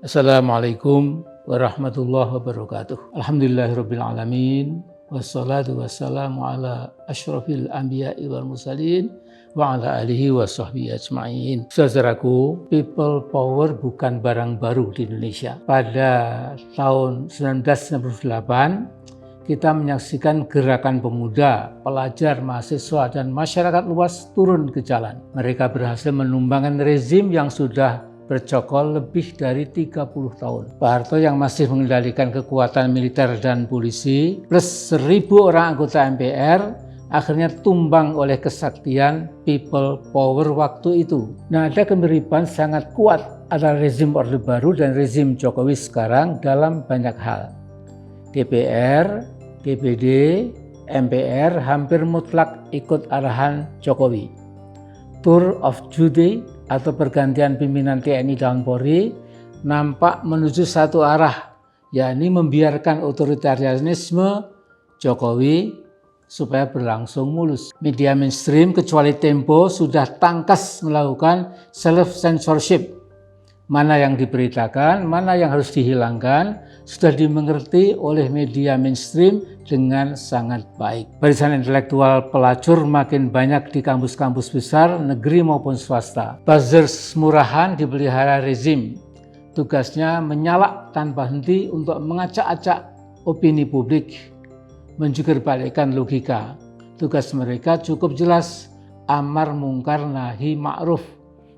Assalamualaikum warahmatullahi wabarakatuh. Alhamdulillahirabbil alamin wassalatu wassalamu ala asyrafil anbiya'i wal mursalin wa ala alihi wa sahbihi ajma'in. Saudaraku, people power bukan barang baru di Indonesia. Pada tahun 1998 kita menyaksikan gerakan pemuda, pelajar, mahasiswa, dan masyarakat luas turun ke jalan. Mereka berhasil menumbangkan rezim yang sudah bercokol lebih dari 30 tahun. Pak Harto yang masih mengendalikan kekuatan militer dan polisi, plus 1.000 orang anggota MPR, akhirnya tumbang oleh kesaktian people power waktu itu. Nah, ada kemiripan sangat kuat antara rezim Orde Baru dan rezim Jokowi sekarang dalam banyak hal. DPR, DPD, MPR hampir mutlak ikut arahan Jokowi. Tour of Duty atau pergantian pimpinan TNI dan Polri nampak menuju satu arah, yakni membiarkan otoritarianisme Jokowi supaya berlangsung mulus. Media mainstream kecuali Tempo sudah tangkas melakukan self-censorship. Mana yang diberitakan, mana yang harus dihilangkan, sudah dimengerti oleh media mainstream dengan sangat baik. Barisan intelektual pelacur makin banyak di kampus-kampus besar, negeri maupun swasta. Buzzers murahan dipelihara rezim. Tugasnya menyalak tanpa henti untuk mengacak-acak opini publik, menjugurbalikkan logika. Tugas mereka cukup jelas, amar mungkar nahi ma'ruf,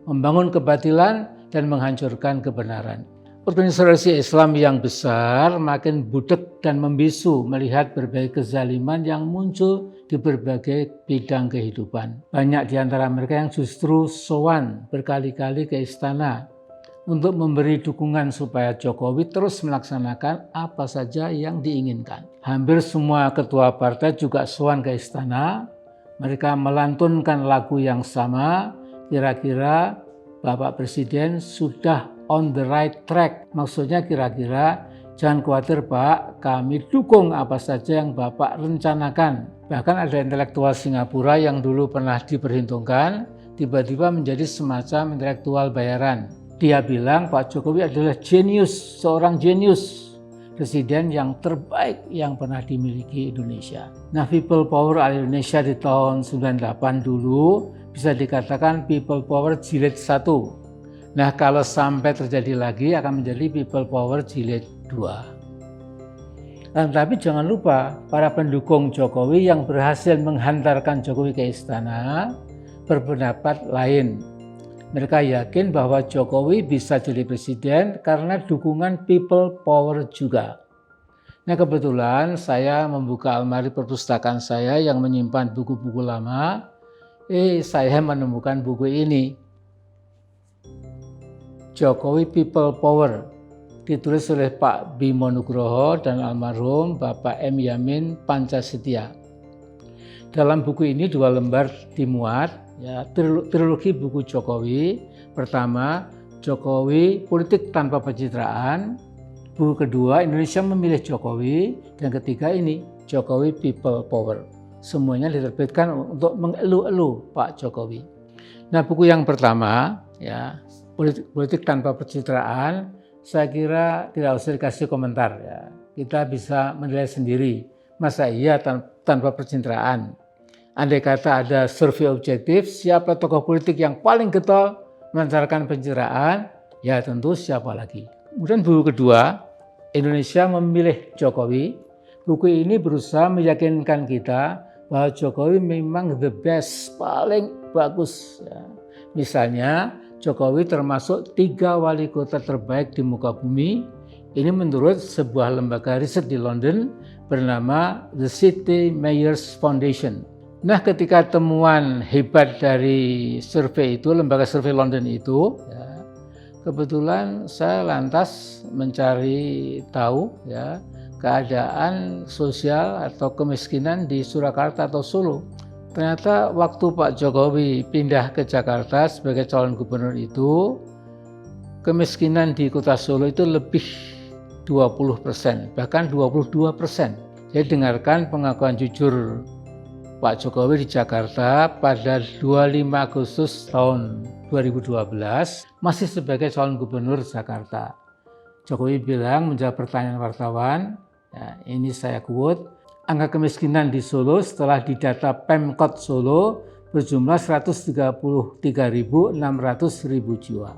membangun kebatilan dan menghancurkan kebenaran. Organisasi Islam yang besar makin budek dan membisu melihat berbagai kezaliman yang muncul di berbagai bidang kehidupan. Banyak di antara mereka yang justru sowan berkali-kali ke istana untuk memberi dukungan supaya Jokowi terus melaksanakan apa saja yang diinginkan. Hampir semua ketua partai juga sowan ke istana. Mereka melantunkan lagu yang sama, kira-kira Bapak Presiden sudah on the right track. Maksudnya kira-kira jangan khawatir Pak, kami dukung apa saja yang Bapak rencanakan. Bahkan ada intelektual Singapura yang dulu pernah diperhitungkan, tiba-tiba menjadi semacam intelektual bayaran. Dia bilang Pak Jokowi adalah jenius, seorang jenius, presiden yang terbaik yang pernah dimiliki Indonesia. Nah, people power ala Indonesia di tahun 98 dulu bisa dikatakan people power jilid 1. Nah, kalau sampai terjadi lagi akan menjadi people power jilid 2. Tapi jangan lupa, para pendukung Jokowi yang berhasil menghantarkan Jokowi ke istana berpendapat lain. Mereka yakin bahwa Jokowi bisa jadi presiden karena dukungan people power juga. Nah, kebetulan saya membuka almari perpustakaan saya yang menyimpan buku-buku lama. Saya menemukan buku ini, Jokowi People Power, ditulis oleh Pak Bimo Nugroho dan almarhum Bapak M. Yamin Pancasitya. Dalam buku ini 2 lembar dimuat, trilogi buku Jokowi. Pertama, Jokowi Politik Tanpa Pencitraan. Buku kedua, Indonesia Memilih Jokowi. Dan ketiga ini, Jokowi People Power. Semuanya diterbitkan untuk mengelu-elu Pak Jokowi. Nah, buku yang pertama, Politik Tanpa Pencitraan, saya kira tidak usah dikasih komentar. Kita bisa menilai sendiri, masa iya tanpa pencitraan. Andai kata ada survei objektif, siapa tokoh politik yang paling getol melancarkan pencitraan, ya tentu siapa lagi. Kemudian buku kedua, Indonesia Memilih Jokowi. Buku ini berusaha meyakinkan kita bahwa Jokowi memang the best, paling bagus. Misalnya, Jokowi termasuk 3 wali kota terbaik di muka bumi. Ini menurut sebuah lembaga riset di London bernama The City Mayors Foundation. Nah, ketika temuan hebat dari survei itu, lembaga survei London itu, kebetulan saya lantas mencari tahu keadaan sosial atau kemiskinan di Surakarta atau Solo. Ternyata waktu Pak Jokowi pindah ke Jakarta sebagai calon gubernur itu, kemiskinan di kota Solo itu lebih 20%, bahkan 22%. Jadi dengarkan pengakuan jujur Pak Jokowi di Jakarta pada 25 Agustus tahun 2012 masih sebagai calon gubernur Jakarta. Jokowi bilang menjawab pertanyaan wartawan, ya, ini saya quote, angka kemiskinan di Solo setelah didata Pemkot Solo berjumlah 133.600 jiwa.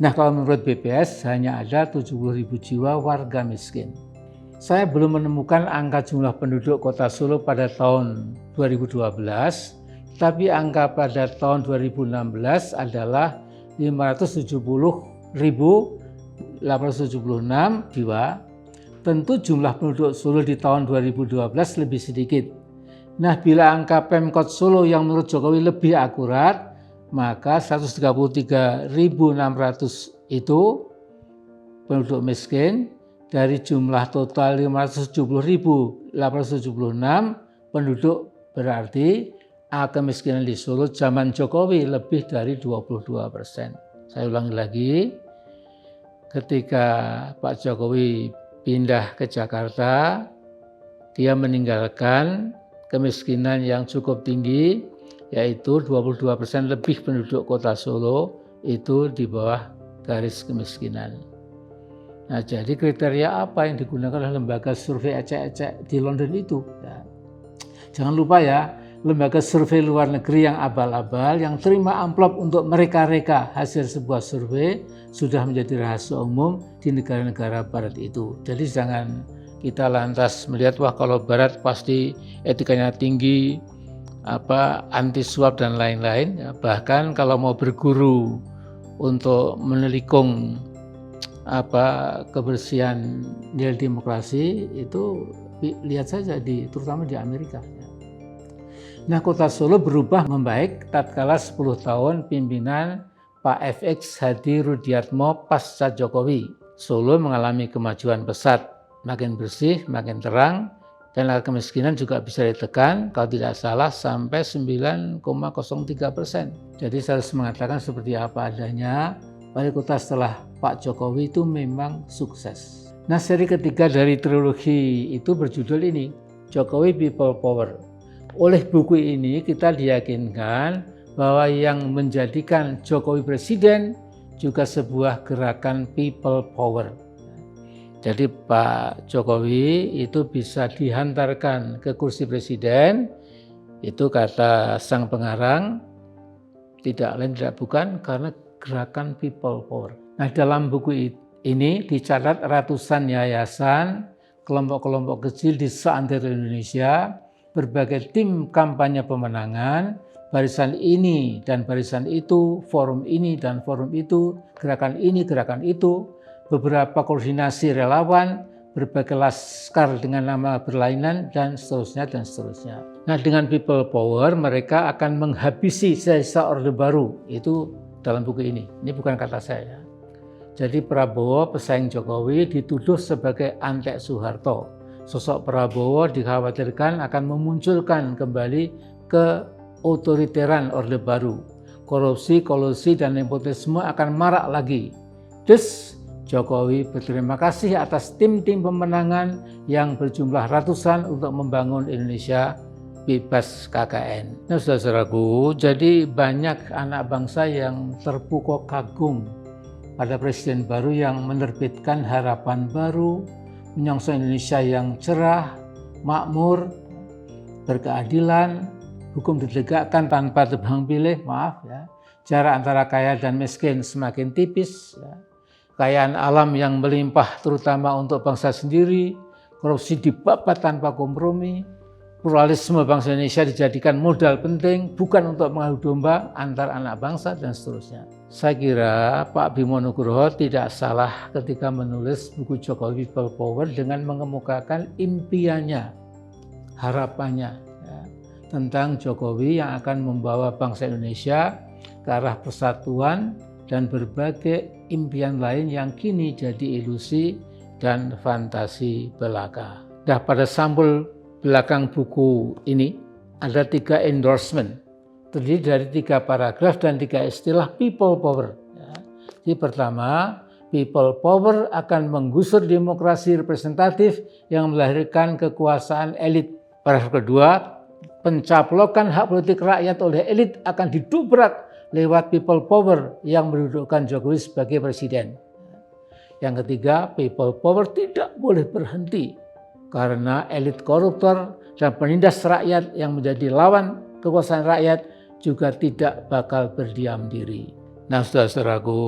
Nah, kalau menurut BPS hanya ada 70.000 jiwa warga miskin. Saya belum menemukan angka jumlah penduduk kota Solo pada tahun 2012, tapi angka pada tahun 2016 adalah 570.876 jiwa. Tentu jumlah penduduk Solo di tahun 2012 lebih sedikit. Nah, bila angka Pemkot Solo yang menurut Jokowi lebih akurat, maka 133.600 itu penduduk miskin dari jumlah total 570.876 penduduk, berarti angka kemiskinan di Solo zaman Jokowi lebih dari 22%. Saya ulangi lagi, ketika Pak Jokowi pindah ke Jakarta, dia meninggalkan kemiskinan yang cukup tinggi, yaitu 22% lebih penduduk kota Solo itu di bawah garis kemiskinan. Nah, jadi kriteria apa yang digunakan oleh lembaga survei ecek-ecek di London itu? Ya. Jangan lupa ya, lembaga survei luar negeri yang abal-abal, yang terima amplop untuk mereka-reka hasil sebuah survei, sudah menjadi rahasia umum di negara-negara barat itu. Jadi jangan kita lantas melihat, wah kalau barat pasti etikanya tinggi, anti suap dan lain-lain. Ya, bahkan kalau mau berguru untuk menelikung kebersihan nilai demokrasi, itu lihat saja terutama di Amerika. Nah, kota Solo berubah membaik tatkala 10 tahun pimpinan Pak FX Hadi Rudiatmo pasca Jokowi. Solo mengalami kemajuan pesat, makin bersih, makin terang, dan angka kemiskinan juga bisa ditekan kalau tidak salah sampai 9,03%. Jadi saya harus mengatakan seperti apa adanya, wali kota setelah Pak Jokowi itu memang sukses. Nah, seri ketiga dari trilogi itu berjudul ini, Jokowi People Power. Oleh buku ini kita diyakinkan bahwa yang menjadikan Jokowi presiden juga sebuah gerakan people power. Jadi Pak Jokowi itu bisa dihantarkan ke kursi presiden, itu kata sang pengarang, tidak lain tidak bukan karena gerakan people power. Nah, dalam buku ini dicatat ratusan yayasan, kelompok-kelompok kecil di seantero Indonesia, berbagai tim kampanye pemenangan, barisan ini dan barisan itu, forum ini dan forum itu, gerakan ini, gerakan itu, beberapa koordinasi relawan, berbagai laskar dengan nama berlainan, dan seterusnya, dan seterusnya. Nah, dengan people power, mereka akan menghabisi sisa Orde Baru. Itu dalam buku ini. Ini bukan kata saya. Jadi Prabowo, pesaing Jokowi, dituduh sebagai antek Soeharto. Sosok Prabowo dikhawatirkan akan memunculkan kembali ke otoriteran Orde Baru. Korupsi, kolusi, dan nepotisme akan marak lagi. Jokowi berterima kasih atas tim-tim pemenangan yang berjumlah ratusan untuk membangun Indonesia bebas KKN. Nah, saudara-saudaraku, jadi banyak anak bangsa yang terpukau kagum pada presiden baru yang menerbitkan harapan baru, menyongsong Indonesia yang cerah, makmur, berkeadilan, hukum ditegakkan tanpa tebang pilih, jarak antara kaya dan miskin semakin tipis, kekayaan alam yang melimpah terutama untuk bangsa sendiri, korupsi dibabat tanpa kompromi, pluralisme bangsa Indonesia dijadikan modal penting bukan untuk mengadu domba antar anak bangsa, dan seterusnya. Saya kira Pak Bimo Nugroho tidak salah ketika menulis buku Jokowi People Power dengan mengemukakan impiannya, harapannya tentang Jokowi yang akan membawa bangsa Indonesia ke arah persatuan dan berbagai impian lain yang kini jadi ilusi dan fantasi belaka. Nah, pada sampul belakang buku ini ada 3 endorsement, terdiri dari 3 paragraf dan 3 istilah people power. Jadi pertama, people power akan menggusur demokrasi representatif yang melahirkan kekuasaan elit. Paragraf kedua, pencaplokan hak politik rakyat oleh elit akan didobrak lewat people power yang mendudukkan Jokowi sebagai presiden. Yang ketiga, people power tidak boleh berhenti karena elit koruptor dan penindas rakyat yang menjadi lawan kekuasaan rakyat juga tidak bakal berdiam diri. Nah, saudara-saudaraku,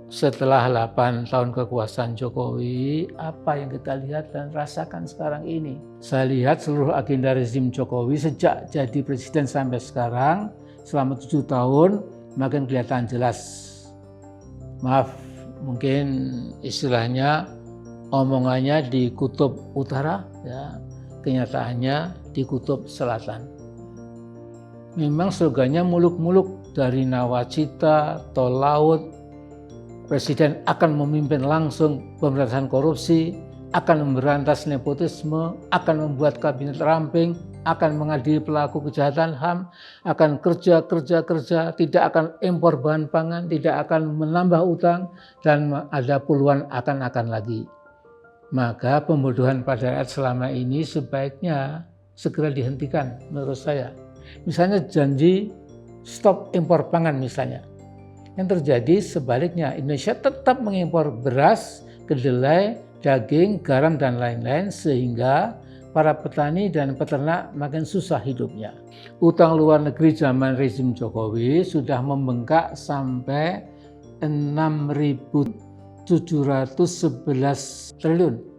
setelah 8 tahun kekuasaan Jokowi, apa yang kita lihat dan rasakan sekarang ini? Saya lihat seluruh agenda rezim Jokowi sejak jadi presiden sampai sekarang, selama 7 tahun, makin kelihatan jelas. Maaf, mungkin istilahnya omongannya di kutub utara, ya, kenyataannya di kutub selatan. Memang slogannya muluk-muluk, dari nawacita, tol laut, presiden akan memimpin langsung pemberantasan korupsi, akan memberantas nepotisme, akan membuat kabinet ramping, akan mengadili pelaku kejahatan HAM, akan kerja, tidak akan impor bahan pangan, tidak akan menambah utang, dan ada puluhan akan lagi. Maka pembodohan pada rakyat selama ini sebaiknya segera dihentikan menurut saya. Misalnya janji stop impor pangan misalnya. Yang terjadi sebaliknya, Indonesia tetap mengimpor beras, kedelai, daging, garam, dan lain-lain sehingga para petani dan peternak makin susah hidupnya. Utang luar negeri zaman rezim Jokowi sudah membengkak sampai 6.711 triliun.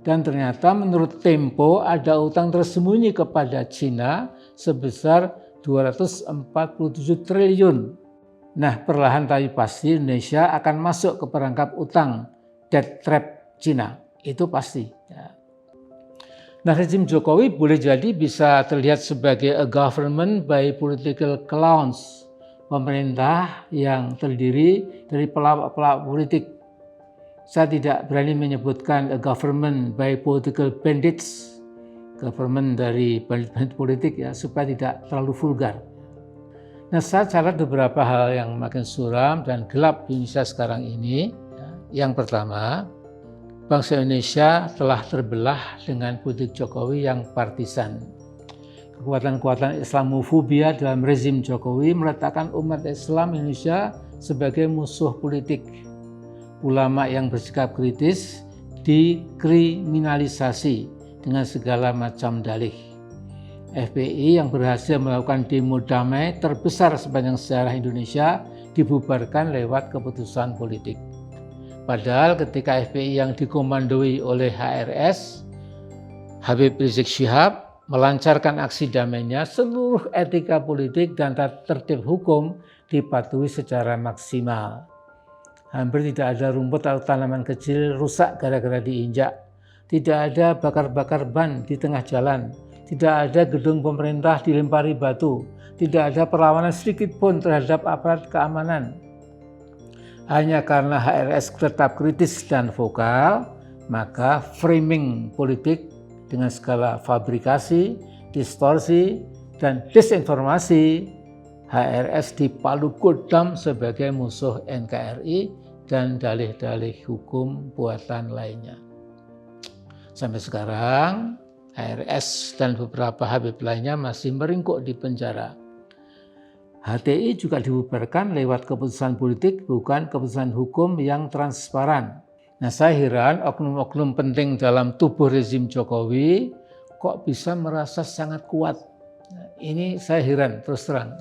Dan ternyata menurut Tempo ada utang tersembunyi kepada Cina sebesar 247 triliun. Nah, perlahan tapi pasti Indonesia akan masuk ke perangkap utang debt trap Cina. Itu pasti. Ya. Nah, rezim Jokowi boleh jadi bisa terlihat sebagai a government by political clowns, pemerintah yang terdiri dari pelawak-pelawak politik. Saya tidak berani menyebutkan a government by political bandits, government dari bandit politik ya, supaya tidak terlalu vulgar. Nah, saya catat beberapa hal yang makin suram dan gelap di Indonesia sekarang ini. Yang pertama, bangsa Indonesia telah terbelah dengan politik Jokowi yang partisan. Kekuatan-kekuatan Islamofobia dalam rezim Jokowi meletakkan umat Islam Indonesia sebagai musuh politik. Ulama yang bersikap kritis dikriminalisasi dengan segala macam dalih. FPI yang berhasil melakukan demo damai terbesar sepanjang sejarah Indonesia dibubarkan lewat keputusan politik. Padahal ketika FPI yang dikomandoi oleh HRS, Habib Rizik Syihab, melancarkan aksi damainya, seluruh etika politik dan tertib hukum dipatuhi secara maksimal. Hampir tidak ada rumput atau tanaman kecil rusak gara-gara diinjak. Tidak ada bakar-bakar ban di tengah jalan. Tidak ada gedung pemerintah dilempari batu. Tidak ada perlawanan sedikit pun terhadap aparat keamanan. Hanya karena HRS tetap kritis dan vokal, maka framing politik dengan skala fabrikasi, distorsi, dan disinformasi, HRS dipalu kodam sebagai musuh NKRI dan dalih-dalih hukum buatan lainnya. Sampai sekarang, HRS dan beberapa Habib lainnya masih meringkuk di penjara. HTI juga dibubarkan lewat keputusan politik, bukan keputusan hukum yang transparan. Nah, saya heran oknum-oknum penting dalam tubuh rezim Jokowi kok bisa merasa sangat kuat. Nah, ini saya heran terus terang.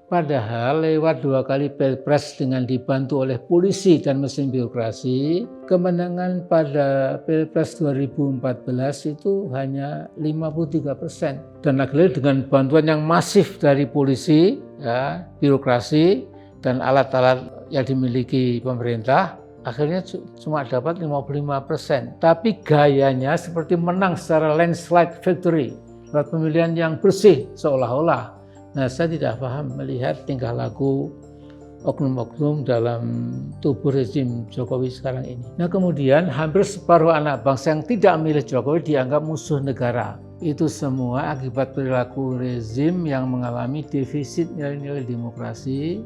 Padahal lewat 2 kali Pilpres dengan dibantu oleh polisi dan mesin birokrasi, kemenangan pada Pilpres 2014 itu hanya 53%. Dan lagi dengan bantuan yang masif dari polisi, ya, birokrasi, dan alat-alat yang dimiliki pemerintah, akhirnya cuma dapat 55%. Tapi gayanya seperti menang secara landslide victory, lewat pemilihan yang bersih seolah-olah. Nah, saya tidak paham melihat tingkah laku oknum-oknum dalam tubuh rezim Jokowi sekarang ini. Nah, kemudian hampir separuh anak bangsa yang tidak memilih Jokowi dianggap musuh negara. Itu semua akibat perilaku rezim yang mengalami defisit nilai-nilai demokrasi,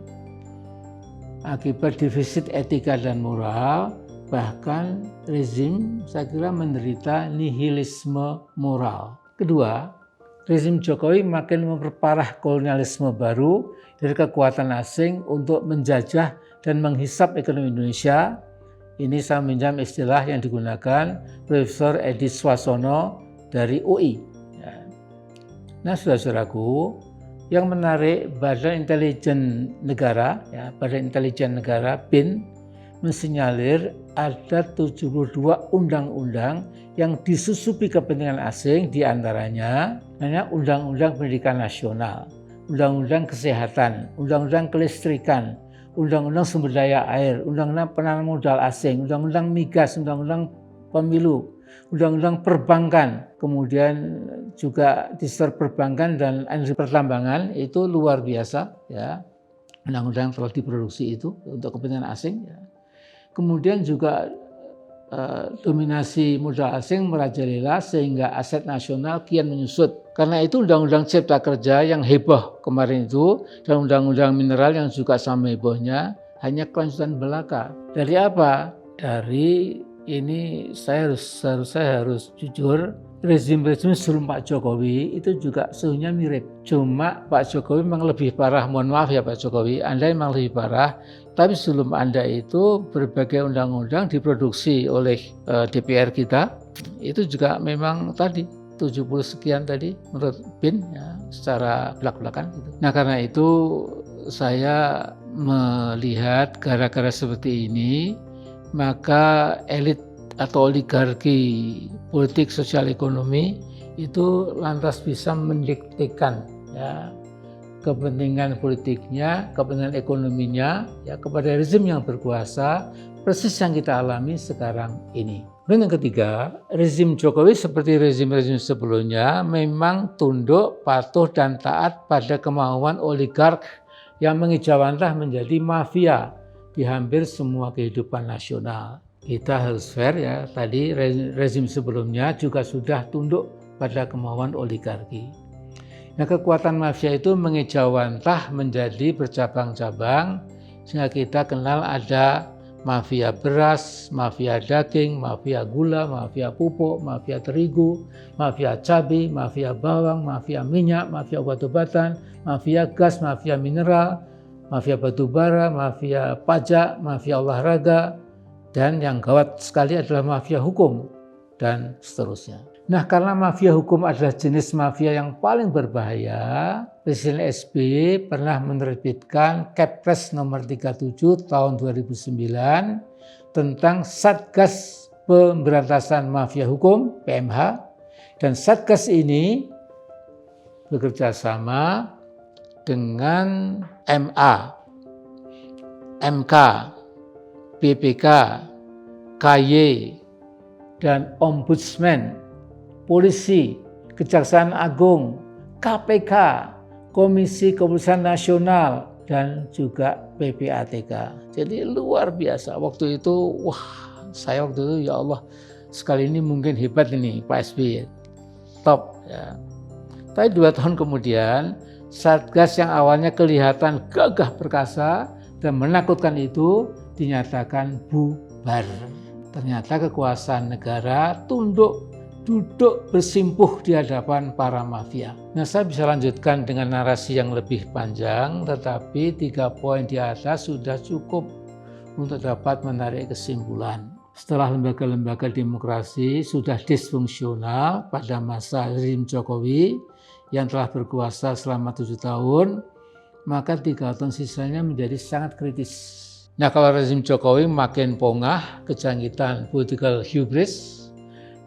akibat defisit etika dan moral, bahkan rezim saya kira menderita nihilisme moral. Kedua, rezim Jokowi makin memperparah kolonialisme baru dari kekuatan asing untuk menjajah dan menghisap ekonomi Indonesia Ini saya minjam istilah yang digunakan Profesor Edi Swasono dari UI. Nah, saudara-saudaraku, yang menarik, Badan Intelijen Negara, Badan Intelijen Negara BIN, mensinyalir ada 72 undang-undang yang disusupi kepentingan asing, diantaranya Undang-Undang Pendidikan Nasional, Undang-Undang Kesehatan, Undang-Undang Kelistrikan, Undang-Undang Sumber Daya Air, Undang-Undang Penanaman Modal Asing, Undang-Undang Migas, Undang-Undang Pemilu, Undang-Undang Perbankan, kemudian juga di sektor perbankan dan energi pertambangan itu luar biasa, ya. Undang-undang telah diproduksi itu untuk kepentingan asing. Ya. Kemudian juga dominasi modal asing merajalela sehingga aset nasional kian menyusut. Karena itu Undang-Undang Cipta Kerja yang heboh kemarin itu dan Undang-Undang Mineral yang juga sama hebohnya hanya kelanjutan belaka. Dari apa? Dari ini saya harus jujur, rezim-rezim sebelum Pak Jokowi itu juga suhunya mirip. Cuma Pak Jokowi memang lebih parah, mohon maaf ya Pak Jokowi, Anda memang lebih parah. Tapi sebelum Anda itu berbagai undang-undang diproduksi oleh DPR kita, itu juga memang tadi 70 sekian tadi menurut BIN ya, secara belak-belakan. Gitu. Nah karena itu saya melihat gara-gara seperti ini, maka elit atau oligarki politik sosial ekonomi itu lantas bisa mendiktekan ya, kepentingan politiknya, kepentingan ekonominya ya, kepada rezim yang berkuasa, persis yang kita alami sekarang ini. Dan yang ketiga, rezim Jokowi seperti rezim-rezim sebelumnya memang tunduk, patuh, dan taat pada kemauan oligark yang mengejawantah menjadi mafia di hampir semua kehidupan nasional. Kita harus fair ya, tadi rezim sebelumnya juga sudah tunduk pada kemauan oligarki. Nah, kekuatan mafia itu mengejawantah menjadi bercabang-cabang sehingga kita kenal ada mafia beras, mafia daging, mafia gula, mafia pupuk, mafia terigu, mafia cabai, mafia bawang, mafia minyak, mafia obat-obatan, mafia gas, mafia mineral, mafia batubara, mafia pajak, mafia olahraga, dan yang gawat sekali adalah mafia hukum dan seterusnya. Nah, karena mafia hukum adalah jenis mafia yang paling berbahaya, Presiden SBY pernah menerbitkan Kepres nomor 37 tahun 2009 tentang Satgas Pemberantasan Mafia Hukum (PMH), dan Satgas ini bekerja sama dengan MA, MK, BPK, KY, dan Ombudsman, Polisi, Kejaksaan Agung, KPK, Komisi Kepolisian Nasional, dan juga PPATK. Jadi luar biasa. Waktu itu, saya waktu itu ya Allah, sekali ini mungkin hebat ini Pak SBY, top. Ya. Tapi 2 tahun kemudian, Satgas yang awalnya kelihatan gagah perkasa dan menakutkan itu dinyatakan bubar. Ternyata kekuasaan negara duduk bersimpuh di hadapan para mafia. Nah, saya bisa lanjutkan dengan narasi yang lebih panjang, tetapi 3 poin di atas sudah cukup untuk dapat menarik kesimpulan. Setelah lembaga-lembaga demokrasi sudah disfungsional pada masa rezim Jokowi yang telah berkuasa selama 7 tahun, maka 3 tahun sisanya menjadi sangat kritis. Nah, kalau rezim Jokowi makin pongah, kejangkitan political hubris,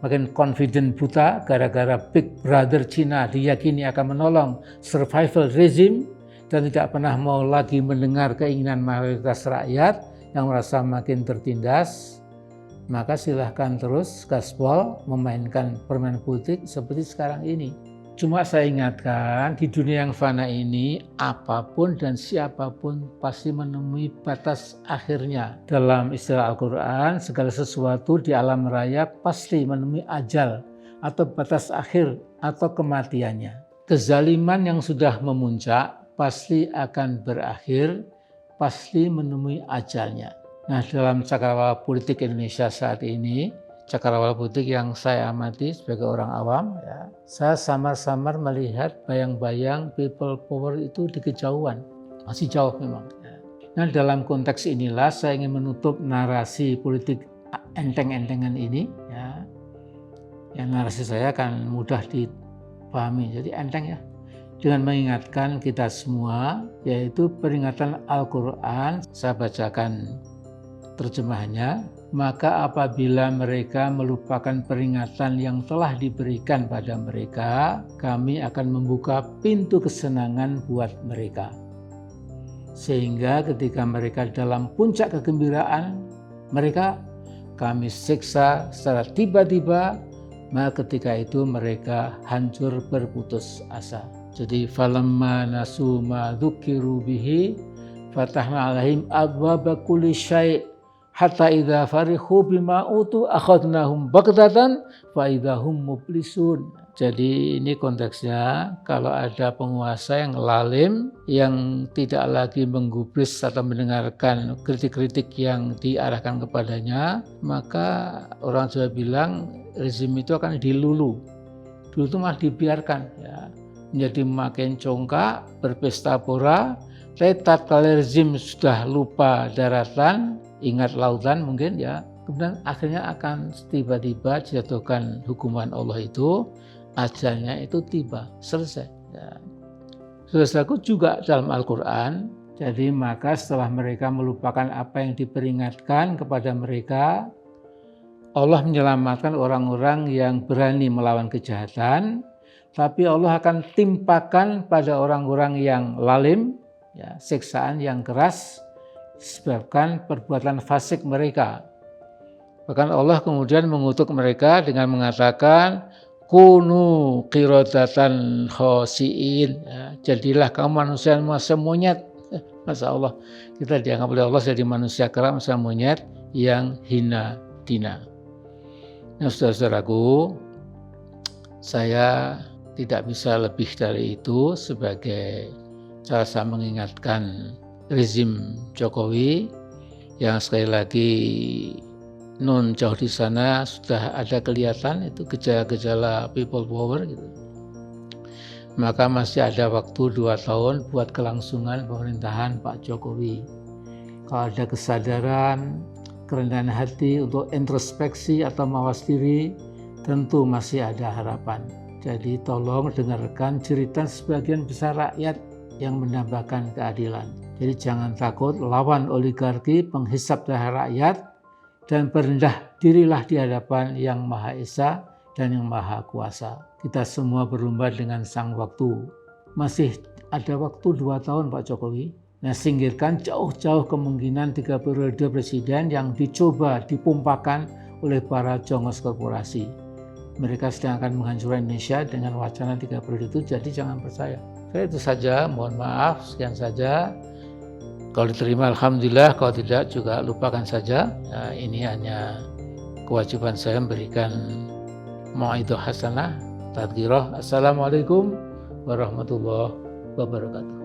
makin confident buta gara-gara Big Brother China diyakini akan menolong survival regime dan tidak pernah mau lagi mendengar keinginan mayoritas rakyat yang merasa makin tertindas, maka silahkan terus gaspol memainkan permainan politik seperti sekarang ini. Cuma saya ingatkan, di dunia yang fana ini, apapun dan siapapun pasti menemui batas akhirnya. Dalam istilah Al-Quran, segala sesuatu di alam raya pasti menemui ajal atau batas akhir atau kematiannya. Kezaliman yang sudah memuncak pasti akan berakhir, pasti menemui ajalnya. Nah, dalam cakrawala politik Indonesia saat ini, cakrawala politik yang saya amati sebagai orang awam, ya, saya samar-samar melihat bayang-bayang people power itu di kejauhan, masih jauh memang. Ya. Nah, dalam konteks inilah saya ingin menutup narasi politik enteng-entengan ini, ya. Yang narasi saya akan mudah dipahami, jadi enteng ya. Dengan mengingatkan kita semua, yaitu peringatan Al-Quran, saya bacakan terjemahannya. Maka apabila mereka melupakan peringatan yang telah diberikan pada mereka, kami akan membuka pintu kesenangan buat mereka. Sehingga ketika mereka dalam puncak kegembiraan mereka, kami siksa secara tiba-tiba, maka ketika itu mereka hancur berputus asa. Jadi falamma nasu ma dzukiru bihi fatahna alaihim abwaba kulli syai' hatta idza farihu bima utu akhadnahum baghtatan fa idahum mublisun. Jadi ini konteksnya, kalau ada penguasa yang lalim, yang tidak lagi menggubris atau mendengarkan kritik-kritik yang diarahkan kepadanya, maka orang Jawa bilang rezim itu akan dilulu. Dulu itu malah dibiarkan, ya, menjadi makin congkak, berpesta pora. Tapi tatkala rezim sudah lupa daratan, ingat lautan mungkin, ya, kemudian akhirnya akan tiba-tiba dijatuhkan hukuman Allah itu, ajalnya itu tiba, selesai. Ya. Saudaraku, juga dalam Al-Quran, jadi maka setelah mereka melupakan apa yang diperingatkan kepada mereka, Allah menyelamatkan orang-orang yang berani melawan kejahatan, tapi Allah akan timpakan pada orang-orang yang lalim, ya, siksaan yang keras disebabkan perbuatan fasik mereka. Bahkan Allah kemudian mengutuk mereka dengan mengatakan, kunu qiradatan khasiin, ya, jadilah kamu manusia monyet. Masya Allah, kita dianggap oleh Allah jadi manusia kera, manusia monyet yang hina dina. Nah, saudara-saudaraku, saya tidak bisa lebih dari itu sebagai cara saya mengingatkan rezim Jokowi yang sekali lagi non jauh di sana sudah ada kelihatan itu gejala-gejala people power gitu. Maka masih ada waktu 2 tahun buat kelangsungan pemerintahan Pak Jokowi. Kalau ada kesadaran, kerendahan hati untuk introspeksi atau mawas diri, tentu masih ada harapan. Jadi tolong dengarkan cerita sebagian besar rakyat yang mendambakan keadilan. Jadi jangan takut lawan oligarki, penghisap darah rakyat, dan berendah dirilah di hadapan Yang Maha Esa dan Yang Maha Kuasa. Kita semua berlomba dengan sang waktu. Masih ada waktu 2 tahun Pak Jokowi. Nah, singkirkan jauh-jauh kemungkinan 3 periode presiden yang dicoba dipompakan oleh para jongos korporasi. Mereka sedang akan menghancurkan Indonesia dengan wacana 3 periode itu, jadi jangan percaya. Saya itu saja, mohon maaf, sekian saja. Kalau diterima alhamdulillah, kalau tidak juga lupakan saja. Nah, ini hanya kewajiban saya memberikan mau'idhah hasanah, tadhkirah. Assalamualaikum warahmatullahi wabarakatuh.